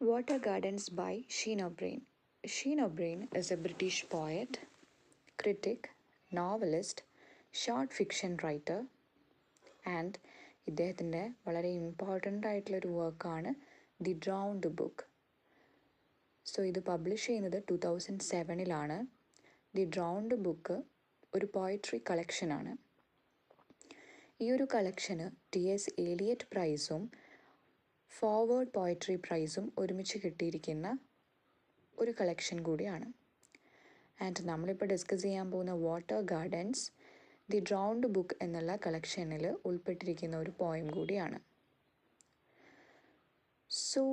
Water Gardens by Sheen O'Brien. Sheen O'Brien is a British poet, critic, novelist, short fiction writer and ഇദ്ദേഹത്തിൻ്റെ വളരെ important ആയിട്ടുള്ളൊരു വർക്കാണ് the ഡ്രൗൺഡ് book. So ഇത് publish ചെയ്യുന്നത് 2007 the ഡ്രൗൺഡ് book ഒരു poetry കളക്ഷനാണ്. ഈ ഒരു കളക്ഷന് T.S. ഏലിയറ്റ് പ്രൈസും ഫോർവേഡ് പോയട്രി പ്രൈസും ഒരുമിച്ച് കിട്ടിയിരിക്കുന്ന ഒരു കളക്ഷൻ കൂടിയാണ്. ആൻഡ് നമ്മളിപ്പോൾ ഡിസ്കസ് ചെയ്യാൻ പോകുന്ന വാട്ടർ ഗാർഡൻസ് ദി ഡ്രൗൺഡ് ബുക്ക് എന്നുള്ള കളക്ഷനിൽ ഉൾപ്പെട്ടിരിക്കുന്ന ഒരു പോയം കൂടിയാണ്. സോ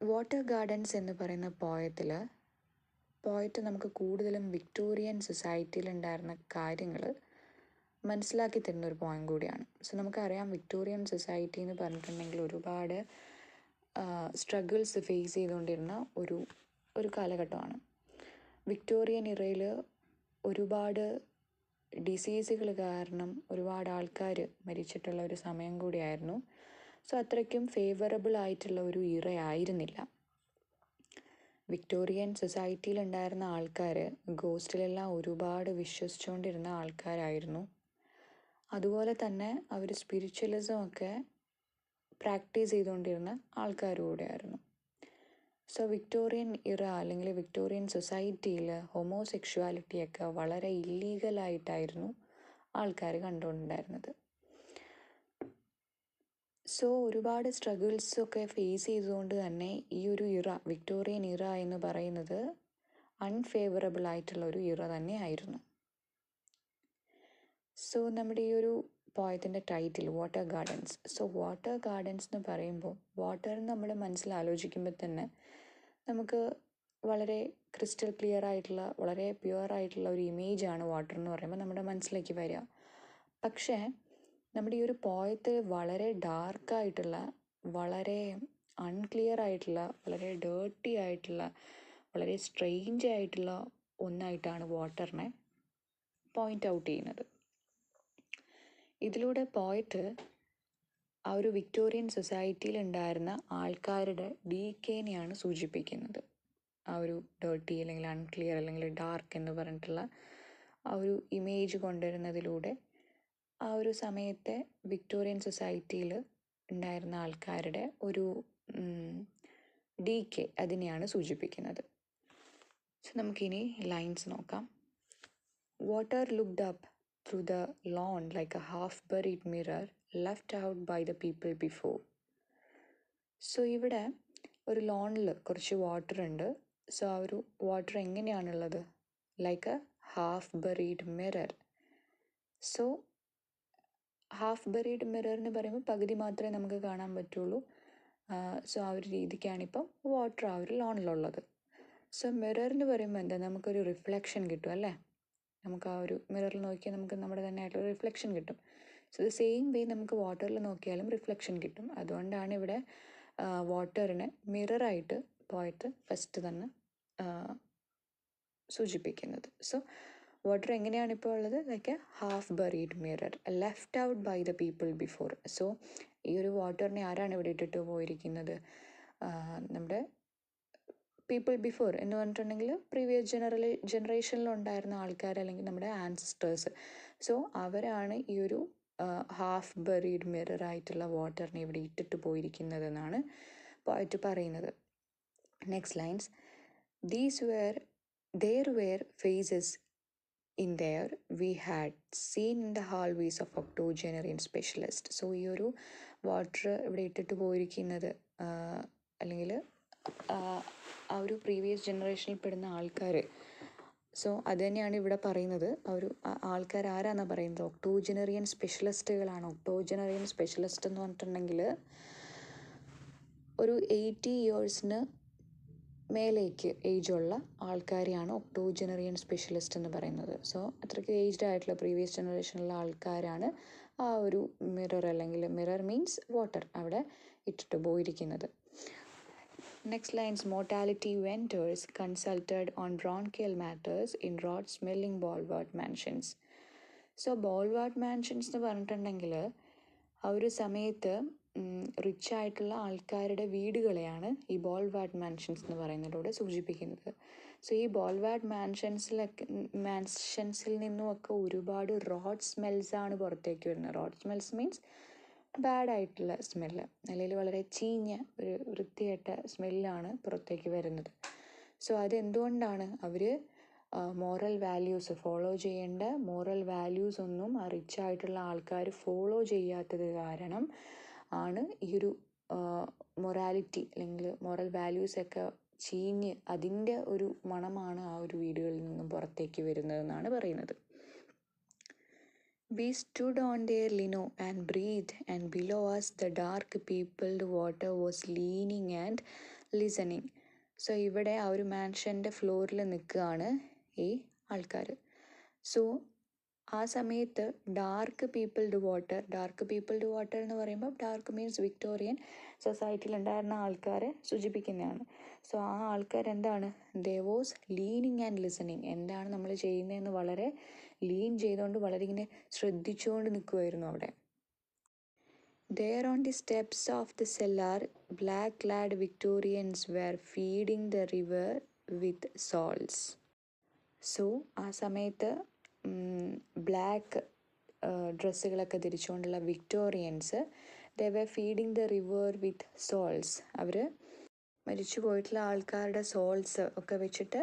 വാട്ടർ ഗാർഡൻസ് എന്ന് പറയുന്ന പോയറ്റ് നമുക്ക് കൂടുതലും വിക്ടോറിയൻ സൊസൈറ്റിയിലുണ്ടായിരുന്ന കാര്യങ്ങൾ മനസ്സിലാക്കി തരുന്ന ഒരു പോയം കൂടിയാണ്. സോ നമുക്കറിയാം വിക്ടോറിയൻ സൊസൈറ്റി എന്ന് പറഞ്ഞിട്ടുണ്ടെങ്കിൽ ഒരുപാട് സ്ട്രഗിൾസ് ഫേസ് ചെയ്തുകൊണ്ടിരുന്ന ഒരു കാലഘട്ടമാണ്. വിക്ടോറിയൻ ഇറയിൽ ഒരുപാട് ഡിസീസുകൾ കാരണം ഒരുപാട് ആൾക്കാർ മരിച്ചിട്ടുള്ള ഒരു സമയം കൂടിയായിരുന്നു. സോ അത്രയ്ക്കും ഫേവറബിൾ ആയിട്ടുള്ള ഒരു ഇറയായിരുന്നില്ല. വിക്ടോറിയൻ സൊസൈറ്റിയിലുണ്ടായിരുന്ന ആൾക്കാർ ഗോസ്റ്റിലെല്ലാം ഒരുപാട് വിശ്വസിച്ചുകൊണ്ടിരുന്ന ആൾക്കാരായിരുന്നു. അതുപോലെ തന്നെ അവർ സ്പിരിച്വലിസം ഒക്കെ പ്രാക്ടീസ് ചെയ്തുകൊണ്ടിരുന്ന ആൾക്കാർ കൂടെയായിരുന്നു. സോ വിക്ടോറിയൻ ഇറ അല്ലെങ്കിൽ വിക്ടോറിയൻ സൊസൈറ്റിയിൽ ഹോമോസെക്ഷുവാലിറ്റിയൊക്കെ വളരെ ഇല്ലീഗലായിട്ടായിരുന്നു ആൾക്കാർ കണ്ടുകൊണ്ടുണ്ടായിരുന്നത്. സോ ഒരുപാട് സ്ട്രഗിൾസൊക്കെ ഫേസ് ചെയ്തുകൊണ്ട് തന്നെ ഈ ഒരു ഇറ വിക്ടോറിയൻ ഇറ എന്ന് പറയുന്നത് അൺഫേവറബിൾ ആയിട്ടുള്ള ഒരു ഇറ തന്നെയായിരുന്നു. സോ നമ്മുടെ ഈ ഒരു പോയത്തിൻ്റെ title water gardens. So water gardens എന്ന് പറയുമ്പോൾ വാട്ടർ നമ്മൾ മനസ്സിൽ ആലോചിക്കുമ്പോൾ തന്നെ നമുക്ക് വളരെ ക്രിസ്റ്റൽ ക്ലിയർ ആയിട്ടുള്ള വളരെ പ്യുവർ ആയിട്ടുള്ള ഒരു ഇമേജാണ് വാട്ടർ എന്ന് പറയുമ്പോൾ നമ്മുടെ മനസ്സിലേക്ക് വരിക. പക്ഷേ നമ്മുടെ ഈ ഒരു പോയത്തിൽ വളരെ ഡാർക്കായിട്ടുള്ള വളരെ അൺക്ലിയർ ആയിട്ടുള്ള വളരെ ഡേർട്ടി ആയിട്ടുള്ള വളരെ സ്ട്രെയിഞ്ച് ആയിട്ടുള്ള ഒന്നായിട്ടാണ് വാട്ടറിനെ പോയിൻ്റ് ഔട്ട് ചെയ്യുന്നത്. ഇതിലൂടെ പോയറ്റ് ആ ഒരു വിക്ടോറിയൻ സൊസൈറ്റിയിൽ ഉണ്ടായിരുന്ന ആൾക്കാരുടെ ഡീക്കേനെയാണ് സൂചിപ്പിക്കുന്നത്. ആ ഒരു ഡേർട്ടി അല്ലെങ്കിൽ അൺക്ലിയർ അല്ലെങ്കിൽ ഡാർക്ക് എന്ന് പറഞ്ഞിട്ടുള്ള ആ ഒരു ഇമേജ് കൊണ്ടുവരുന്നതിലൂടെ ആ ഒരു സമയത്തെ വിക്ടോറിയൻ സൊസൈറ്റിയിൽ ഉണ്ടായിരുന്ന ആൾക്കാരുടെ ഒരു ഡീക്കെ അതിനെയാണ് സൂചിപ്പിക്കുന്നത്. സോ നമുക്കിനി ലൈൻസ് നോക്കാം. Water looked up through the lawn like a half-buried mirror left out by the people before. So ഇവിടെ ഒരു ലോണിൽ കുറച്ച് വാട്ടർ ഉണ്ട്. സോ ആ ഒരു വാട്ടർ എങ്ങനെയാണുള്ളത്? Like a half buried mirror. So half buried mirror എന്ന് പറയുമ്പോൾ പകുതി മാത്രമേ നമുക്ക് കാണാൻ പറ്റുള്ളൂ. സോ ആ ഒരു രീതിക്കാണിപ്പം വാട്ടർ ആ ഒരു ലോണിലുള്ളത്. സോ മിറർ എന്ന് പറയുമ്പോൾ എന്താ, നമുക്കൊരു റിഫ്ലക്ഷൻ കിട്ടും അല്ലേ? നമുക്ക് ആ ഒരു മിററിൽ നോക്കിയാൽ നമുക്ക് നമ്മുടെ തന്നെ ആയിട്ടുള്ള റിഫ്ലക്ഷൻ കിട്ടും. സോ ദ സെയിം വേ നമുക്ക് വാട്ടറിൽ നോക്കിയാലും റിഫ്ലക്ഷൻ കിട്ടും. അതുകൊണ്ടാണ് ഇവിടെ വാട്ടറിനെ മിററായിട്ട് പോയിട്ട് ഫസ്റ്റ് തന്നെ സൂചിപ്പിക്കുന്നത്. സോ വാട്ടർ എങ്ങനെയാണ് ഇപ്പോൾ ഉള്ളത്? Like a half buried mirror left out by the people before. So ഈ ഒരു വാട്ടറിനെ ആരാണ് ഇവിടെ ഇട്ടിട്ട് പോയിരിക്കുന്നത്? നമ്മുടെ പീപ്പിൾ ബിഫോർ എന്ന് പറഞ്ഞിട്ടുണ്ടെങ്കിൽ പ്രീവിയസ് ജനറേഷനിലുണ്ടായിരുന്ന ആൾക്കാർ അല്ലെങ്കിൽ നമ്മുടെ ആൻസിസ്റ്റേഴ്സ്. സോ അവരാണ് ഈ ഒരു ഹാഫ് ബറീഡ് മിറർ ആയിട്ടുള്ള വാട്ടറിനെ ഇവിടെ ഇട്ടിട്ട് പോയിരിക്കുന്നതെന്നാണ് പോയിട്ട് പറയുന്നത്. Next lines. there were phases in there we had seen in the hallways of octogenarian specialist. So ഈ ഒരു വാട്ടർ ഇവിടെ ഇട്ടിട്ട് പോയിരിക്കുന്നത് അല്ലെങ്കിൽ ആ ഒരു പ്രീവിയസ് ജനറേഷനിൽ പെടുന്ന ആൾക്കാർ. സോ അത് തന്നെയാണ് ഇവിടെ പറയുന്നത്. ആ ഒരു ആൾക്കാർ ആരാന്നാണ് പറയുന്നത്? ഒക്ടോജനറിയൻ സ്പെഷ്യലിസ്റ്റുകളാണ്. ഒക്ടോജനറിയൻ സ്പെഷ്യലിസ്റ്റ് എന്ന് പറഞ്ഞിട്ടുണ്ടെങ്കിൽ ഒരു 80 yearsന് മേലേക്ക് ഏജുള്ള ആൾക്കാരെയാണ് ഒക്ടോജനറിയൻ സ്പെഷ്യലിസ്റ്റ് എന്ന് പറയുന്നത്. സോ അത്രയ്ക്ക് ഏജ്ഡ് ആയിട്ടുള്ള പ്രീവിയസ് ജനറേഷനിലുള്ള ആൾക്കാരാണ് ആ ഒരു മിറർ അല്ലെങ്കിൽ മിറർ മീൻസ് വാട്ടർ അവിടെ ഇട്ടിട്ട് പോയിരിക്കുന്നത്. Next lines. Mortality vendors consulted on bronchial matters in rot-smelling Bolwart mansions. So Bolwart mansions എന്ന് പറഞ്ഞിട്ടുണ്ടെങ്കിൽ ആ ഒരു സമയത്ത് റിച്ച് ആയിട്ടുള്ള ആൾക്കാരുടെ വീടുകളെയാണ് ഈ ബോൾവാർഡ് മാൻഷൻസ് എന്ന് പറയുന്നതിലൂടെ സൂചിപ്പിക്കുന്നത്. സോ ഈ ബോൾവാർഡ് മാൻഷൻസിൽ നിന്നുമൊക്കെ ഒരുപാട് റോഡ് സ്മെൽസാണ് പുറത്തേക്ക് വരുന്നത്. റോഡ് സ്മെൽസ് മീൻസ് ബാഡ് ആയിട്ടുള്ള സ്മെല്ല്, അല്ലെങ്കിൽ വളരെ ചീഞ്ഞ ഒരു വൃത്തികെട്ട സ്മെല്ലാണ് പുറത്തേക്ക് വരുന്നത്. സോ അതെന്തുകൊണ്ടാണ് അവർ മോറൽ വാല്യൂസ് ഫോളോ ചെയ്യേണ്ട മോറൽ വാല്യൂസ് ഒന്നും ആ റിച്ച് ആയിട്ടുള്ള ആൾക്കാർ ഫോളോ ചെയ്യാത്തത് കാരണം ആണ് ഈ ഒരു മൊറാലിറ്റി അല്ലെങ്കിൽ മോറൽ വാല്യൂസൊക്കെ ചീഞ്ഞ് അതിൻ്റെ ഒരു മണമാണ് ആ ഒരു വീടുകളിൽ നിന്നും പുറത്തേക്ക് വരുന്നതെന്നാണ് പറയുന്നത്. We stood on their lino and breathed, and below us the dark peopled water was leaning and listening. So ഇവിടെ ആ ഒരു മാൻഷൻ്റെ ഫ്ലോറിൽ നിൽക്കുകയാണ് ഈ ആൾക്കാർ. സോ ആ സമയത്ത് ഡാർക്ക് പീപ്പിൾഡ് വാട്ടർ എന്ന് പറയുമ്പോൾ ഡാർക്ക് മീൻസ് വിക്ടോറിയൻ സൊസൈറ്റിയിൽ ഉണ്ടായിരുന്ന ആൾക്കാരെ സൂചിപ്പിക്കുന്നതാണ്. സോ ആ ആൾക്കാർ എന്താണ്, ദേ വാസ് ലീനിങ് ആൻഡ് ലിസണിങ്, എന്താണ് നമ്മൾ ചെയ്യുന്നതെന്ന് വളരെ ലീൻ ചെയ്തുകൊണ്ട് വളരെ ഇങ്ങനെ ശ്രദ്ധിച്ചുകൊണ്ട് നിൽക്കുമായിരുന്നു അവിടെ. There on the steps of the cellar, black-clad Victorians were feeding the river with salts. So ആ സമയത്ത് ബ്ലാക്ക് ഡ്രസ്സുകളൊക്കെ ധരിച്ചുകൊണ്ടുള്ള Victorians they were feeding the river with salts. അവർ മരിച്ചു പോയിട്ടുള്ള ആൾക്കാരുടെ സോൾസ് ഒക്കെ വെച്ചിട്ട്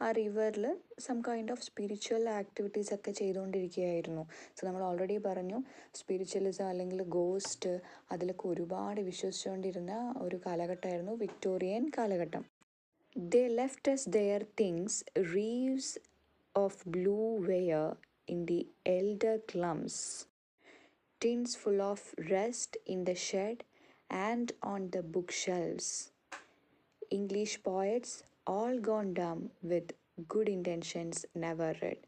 ആ റിവറിൽ some kind of spiritual activities ഒക്കെ ചെയ്തുകൊണ്ടിരിക്കുകയായിരുന്നു. സോ നമ്മൾ ഓൾറെഡി പറഞ്ഞു സ്പിരിച്വലിസം അല്ലെങ്കിൽ ഗോസ്റ്റ് അതിലൊക്കെ ഒരുപാട് വിശ്വസിച്ചുകൊണ്ടിരുന്ന ഒരു കാലഘട്ടമായിരുന്നു വിക്ടോറിയൻ കാലഘട്ടം. They left us their things, reeves of blue ware in the elder clumps, tins full of rust in the shed and on the bookshelves. English poets, all gone dumb with good intentions never read.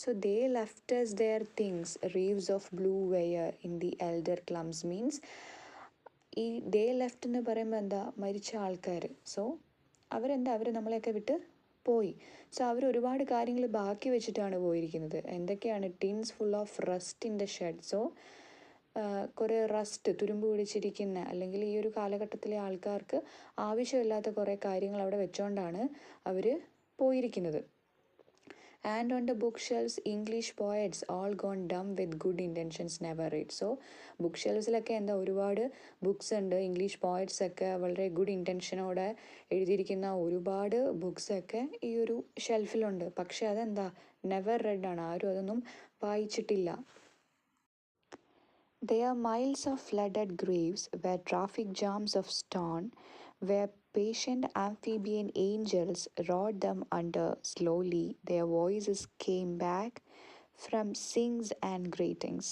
So they left us their things, reeves of blue ware in the elder clumps means ഈ they left എന്ന് പറയുമ്പോൾ എന്താ, മരിച്ച ആൾക്കാർ. So അവർ നമ്മളെയൊക്കെ വിട്ട് പോയി. So അവർ ഒരുപാട് കാര്യങ്ങൾ ബാക്കി വെച്ചിട്ടാണ് പോയിരിക്കുന്നത്. എന്തൊക്കെയാണ്, tins full of rust in the shed. So കുറേ റസ്റ്റ്, തുരുമ്പ് പിടിച്ചിരിക്കുന്ന അല്ലെങ്കിൽ ഈ ഒരു കാലഘട്ടത്തിലെ ആൾക്കാർക്ക് ആവശ്യമില്ലാത്ത കുറേ കാര്യങ്ങൾ അവിടെ വെച്ചുകൊണ്ടാണ് അവർ പോയിരിക്കുന്നത്. And on the book shelves English poets all gone dumb with good intentions never read. So book ഷെൽവ്സിലൊക്കെ എന്താ ഒരുപാട് ബുക്സ് ഉണ്ട്. ഇംഗ്ലീഷ് പോയറ്റ്സൊക്കെ വളരെ ഗുഡ് ഇൻറ്റൻഷനോടെ എഴുതിയിരിക്കുന്ന ഒരുപാട് ബുക്സൊക്കെ ഈ ഒരു ഷെൽഫിലുണ്ട്. പക്ഷേ അതെന്താ, നെവർ റെഡ് ആണ്, ആരും അതൊന്നും വായിച്ചിട്ടില്ല. There are miles of flooded graves where traffic jams of stone, where patient amphibian angels rode them under slowly, their voices came back from sings and greetings.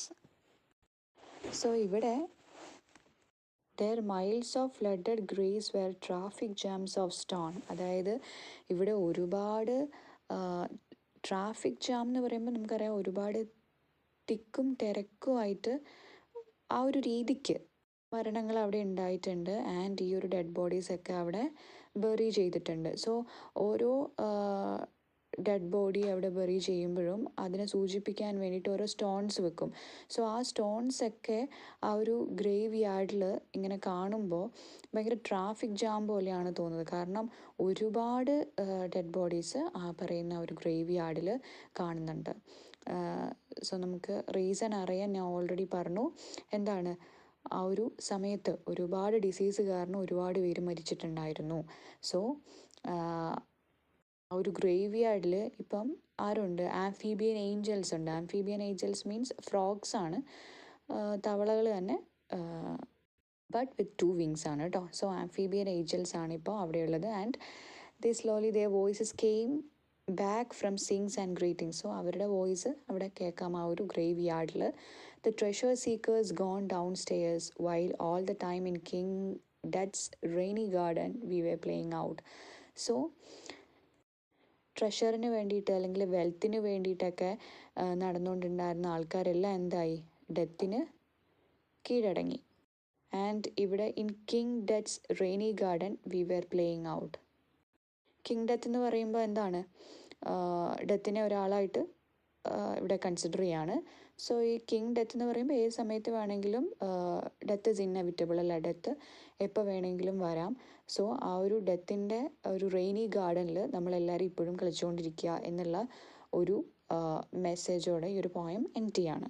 So ഇവിടെ there are miles of flooded graves where traffic jams of stone, അതായത് ഇവിടെ ഒരുപാട് traffic jam എന്ന് പറയുമ്പോൾ നമുക്കറിയാം ഒരുപാട് തിക്കും തിരക്കുമായിട്ട് ആ ഒരു രീതിക്ക് മരണങ്ങൾ അവിടെ ഉണ്ടായിട്ടുണ്ട്. ആൻഡ് ഈ ഒരു ഡെഡ് ബോഡീസൊക്കെ അവിടെ ബറി ചെയ്തിട്ടുണ്ട്. സോ ഓരോ ഡെഡ് ബോഡി അവിടെ ബറി ചെയ്യുമ്പോഴും അതിനെ സൂചിപ്പിക്കാൻ വേണ്ടിയിട്ട് ഓരോ സ്റ്റോൺസ് വെക്കും. സോ ആ സ്റ്റോൺസൊക്കെ ആ ഒരു ഗ്രേവ് യാർഡിൽ ഇങ്ങനെ കാണുമ്പോൾ ഭയങ്കര ട്രാഫിക് ജാം പോലെയാണ് തോന്നുന്നത്. കാരണം ഒരുപാട് ഡെഡ് ബോഡീസ് ആ പറയുന്ന ഒരു ഗ്രേവ് യാർഡിൽ കാണുന്നുണ്ട്. സോ നമുക്ക് റീസൺ അറിയാൻ ഞാൻ ഓൾറെഡി പറഞ്ഞു. എന്താണ്, ആ ഒരു സമയത്ത് ഒരുപാട് ഡിസീസ് കാരണം ഒരുപാട് പേര് മരിച്ചിട്ടുണ്ടായിരുന്നു. സോ ആ ഒരു ഗ്രേവ് യാർഡിൽ ഇപ്പം ആരുണ്ട്, ആംഫീബിയൻ ഏഞ്ചൽസ് ഉണ്ട്. ആംഫീബിയൻ ഏഞ്ചൽസ് മീൻസ് ഫ്രോഗ്സ് ആണ്, തവളകൾ തന്നെ, ബട്ട് വിത്ത് 2 വിങ്സ് ആണ് കേട്ടോ. സോ ആംഫീബിയൻ ഏഞ്ചൽസ് ആണ് ഇപ്പോൾ അവിടെയുള്ളത്. And they slowly their voices came back from sings and greetings. So അവരുടെ വോയിസ് അവിടെ കേൾക്കാം ആ ഒരു ഗ്രേവ് യാർഡിൽ. The treasure seekers gone down stairs while all the time in King Death's rainy garden we were playing out. So ട്രഷറിന് വേണ്ടിയിട്ട് അല്ലെങ്കിൽ വെൽത്തിന് വേണ്ടിയിട്ടൊക്കെ നടന്നുകൊണ്ടുണ്ടായിരുന്ന ആൾക്കാരെല്ലാം എന്തായി, ഡെത്തിന് കീഴടങ്ങി. ആൻഡ് ഇവിടെ in King Death's rainy garden we were playing out. King Death എന്ന് പറയുമ്പോൾ എന്താണ്, ഡെത്തിനെ ഒരാളായിട്ട് ഇവിടെ കൺസിഡർ ചെയ്യാണ്. സോ ഈ കിങ് ഡെത്ത് എന്ന് പറയുമ്പോൾ ഏത് സമയത്ത് വേണമെങ്കിലും ഡെത്ത് ഇസ് ഇന്നെവിറ്റബിൾ, അല്ല ഡെത്ത് എപ്പോൾ വേണമെങ്കിലും വരാം. സോ ആ ഒരു ഡെത്തിൻ്റെ ഒരു റെയിനി ഗാർഡനിൽ നമ്മളെല്ലാവരും ഇപ്പോഴും കളിച്ചുകൊണ്ടിരിക്കുക എന്നുള്ള ഒരു മെസ്സേജോടെ ഈ ഒരു പോയം എൻഡ് ചെയ്യാണ്.